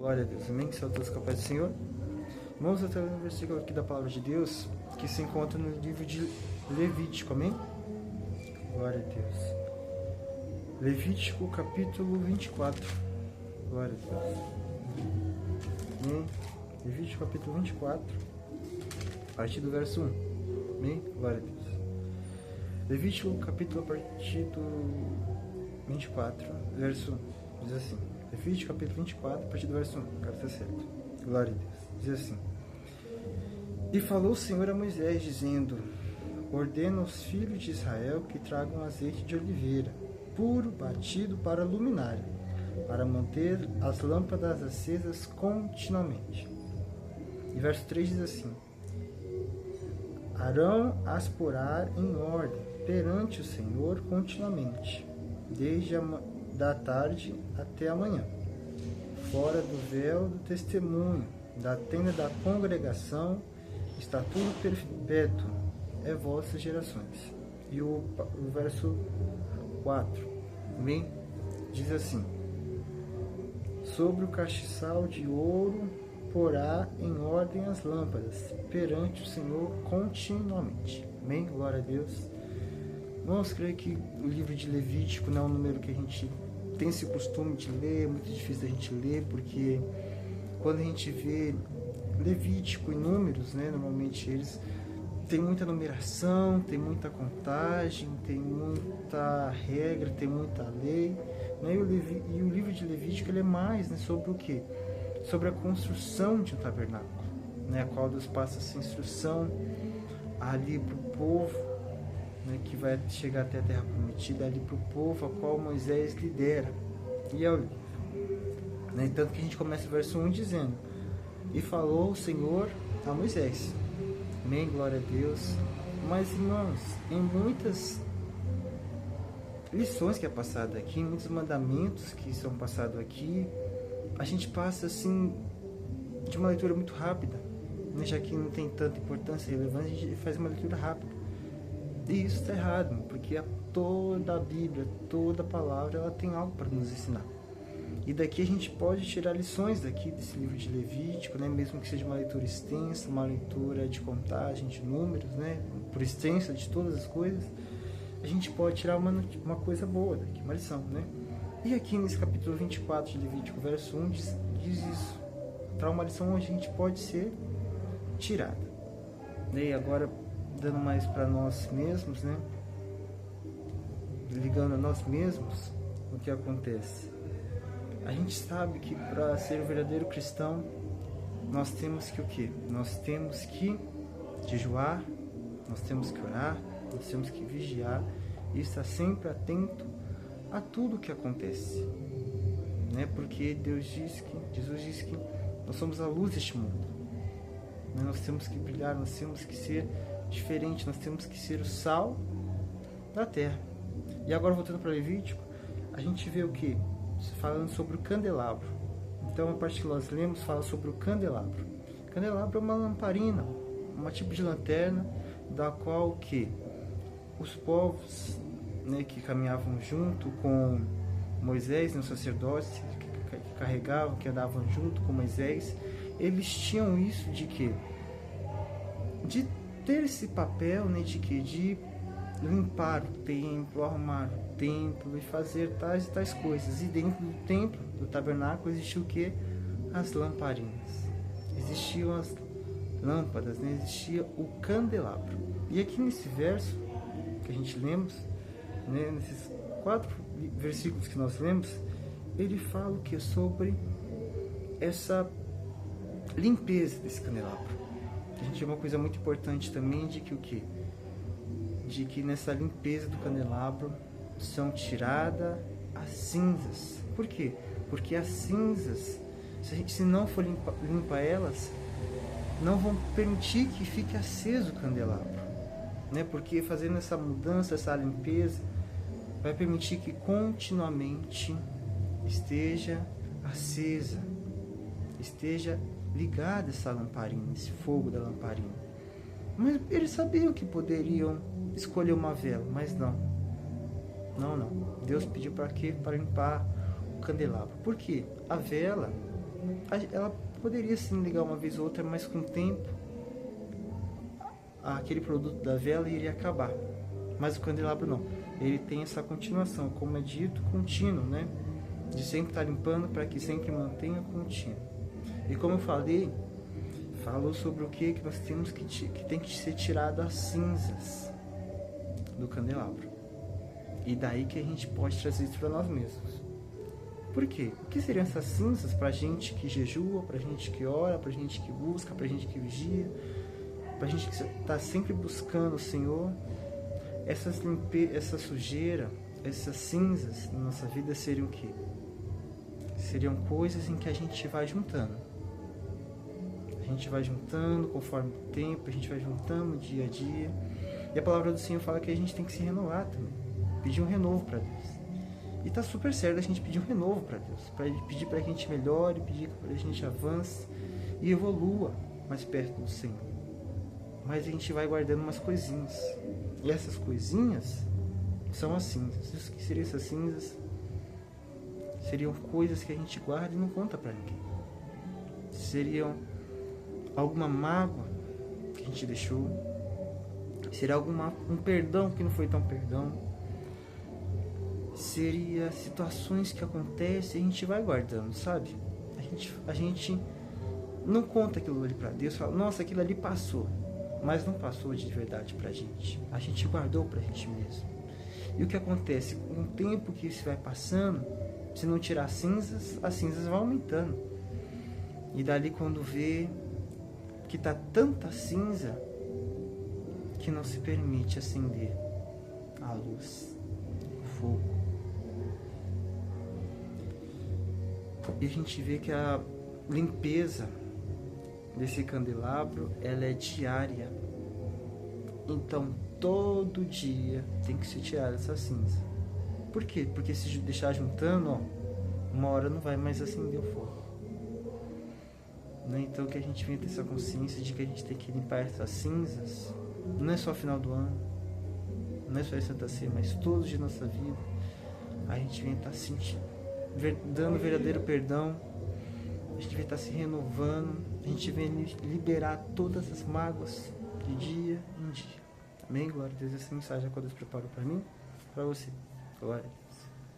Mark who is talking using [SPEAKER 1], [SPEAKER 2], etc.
[SPEAKER 1] Glória a Deus, amém? Que são todos capazes do Senhor. Vamos até um versículo aqui da palavra de Deus que se encontra no livro de Levítico, amém? Glória a Deus. Levítico capítulo 24. Glória a Deus. Amém? Levítico capítulo 24, a partir do verso 1. Amém? Glória a Deus. Levítico capítulo a partir do 24, verso 1. Diz assim. Levítico capítulo 24, a partir do verso 1. Quero estar certo. Glória a Deus. Diz assim. E falou o Senhor a Moisés, dizendo: ordena aos filhos de Israel que tragam azeite de oliveira, puro, batido para a luminária, para manter as lâmpadas acesas continuamente. E verso 3 diz assim: Arão as porá em ordem perante o Senhor continuamente, desde da tarde até a manhã, fora do véu do testemunho, da tenda da congregação, estatuto perpétuo é vossas gerações. E o verso 4 também diz assim: sobre o castiçal de ouro porá em ordem as lâmpadas perante o Senhor continuamente. Amém? Glória a Deus. Vamos crer que o livro de Levítico não é um número que a gente tem esse costume de ler, é muito difícil da gente ler, porque quando a gente vê Levítico e Números, né, normalmente eles têm muita numeração, tem muita contagem, tem muita regra, tem muita lei, né, e o livro de Levítico ele é mais, né, sobre o quê? Sobre a construção de um tabernáculo, né, a qual Deus passa essa instrução ali para o povo, né, que vai chegar até a terra prometida, ali para o povo a qual Moisés lidera. E é o livro, né, tanto que a gente começa o verso 1 dizendo: e falou o Senhor a Moisés. Amém, glória a Deus. Mas, irmãos, em muitas lições que é passada aqui, muitos mandamentos que são passados aqui, a gente passa assim de uma leitura muito rápida, né? Já que não tem tanta importância e relevância, a gente faz uma leitura rápida. E isso está errado, porque toda a Bíblia, toda a palavra, ela tem algo para nos ensinar. E daqui a gente pode tirar lições daqui desse livro de Levítico, né? Mesmo que seja uma leitura extensa, uma leitura de contagem, de números, né? Por extensa de todas as coisas, a gente pode tirar uma coisa boa daqui, uma lição, né? E aqui nesse capítulo 24 de Levítico, verso 1, diz isso. Traz uma lição onde a gente pode ser tirada. E agora, dando mais para nós mesmos, né? Ligando a nós mesmos, o que acontece? A gente sabe que para ser um verdadeiro cristão, nós temos que o quê? Nós temos que jejuar, nós temos que orar, nós temos que vigiar e estar sempre atento a tudo o que acontece, né? Porque Jesus diz que nós somos a luz deste mundo, né? Nós temos que brilhar, nós temos que ser diferente, nós temos que ser o sal da terra. E agora voltando para Levítico, a gente vê o que? Falando sobre o candelabro. Então a parte que nós lemos fala sobre o candelabro. Candelabro é uma lamparina, um tipo de lanterna, da qual que os povos, né, que caminhavam junto com Moisés, né, os sacerdotes que carregavam, que andavam junto com Moisés, eles tinham isso de quê? De ter esse papel, né, de que? De limpar o templo, arrumar o templo e fazer tais e tais coisas. E dentro do templo, do tabernáculo, existia o que? As lamparinas. Existiam as lâmpadas, né? Existia o candelabro. E aqui nesse verso que a gente lemos, né, nesses 4 versículos que nós lemos, ele fala o que? Sobre essa limpeza desse candelabro. A gente vê uma coisa muito importante também de que o que? De que nessa limpeza do candelabro são tiradas as cinzas. Por quê? Porque as cinzas, se não for limpa elas, não vão permitir que fique aceso o candelabro, né? Porque fazendo essa mudança, essa limpeza, vai permitir que continuamente esteja acesa, esteja ligada essa lamparina, esse fogo da lamparina. Mas eles sabiam que poderiam escolher uma vela, mas não. Deus pediu para quê? Para limpar o candelabro. Por quê? A vela, ela poderia sim ligar uma vez ou outra, mas com o tempo aquele produto da vela iria acabar. Mas o candelabro não, ele tem essa continuação, como é dito, contínuo, né? De sempre estar limpando para que sempre mantenha contínuo. E como eu falei, falou sobre o que nós temos que tem que ser tirado as cinzas do candelabro. E daí que a gente pode trazer isso para nós mesmos. Por quê? O que seriam essas cinzas para gente que jejua, para gente que ora, para gente que busca, para gente que vigia, para gente que está sempre buscando o Senhor? Essa sujeira, essas cinzas na nossa vida seriam o quê? Seriam coisas em que a gente vai juntando. A gente vai juntando conforme o tempo, a gente vai juntando dia a dia. E a palavra do Senhor fala que a gente tem que se renovar também. Pedir um renovo para Deus. E tá super certo a gente pedir um renovo para Deus. Pedir para que a gente melhore, pedir para que a gente avance e evolua mais perto do Senhor. Mas a gente vai guardando umas coisinhas. E essas coisinhas são as cinzas. O que seriam essas cinzas? Seriam coisas que a gente guarda e não conta para ninguém. Seriam alguma mágoa que a gente deixou. Seria um perdão que não foi tão perdão. Seria situações que acontecem e a gente vai guardando, sabe? A gente não conta aquilo ali para Deus. Fala, nossa, aquilo ali passou. Mas não passou de verdade pra gente. A gente guardou pra gente mesmo. E o que acontece? Com o tempo que isso vai passando, se não tirar as cinzas vão aumentando. E dali quando vê que tá tanta cinza que não se permite acender a luz, o fogo. E a gente vê que a limpeza desse candelabro, ela é diária. Então, todo dia tem que se tirar essa cinza. Por quê? Porque se deixar juntando, uma hora não vai mais acender o fogo. Né? Então, que a gente venha ter essa consciência de que a gente tem que limpar essas cinzas, não é só final do ano, não é só em Santa Ceia, mas todos de nossa vida, a gente venha estar sentindo, dando verdadeiro perdão. A gente vai estar se renovando, a gente vem liberar todas as mágoas de dia em dia. Amém? Glória a Deus. Essa mensagem que Deus preparou para mim, para você. Glória a Deus.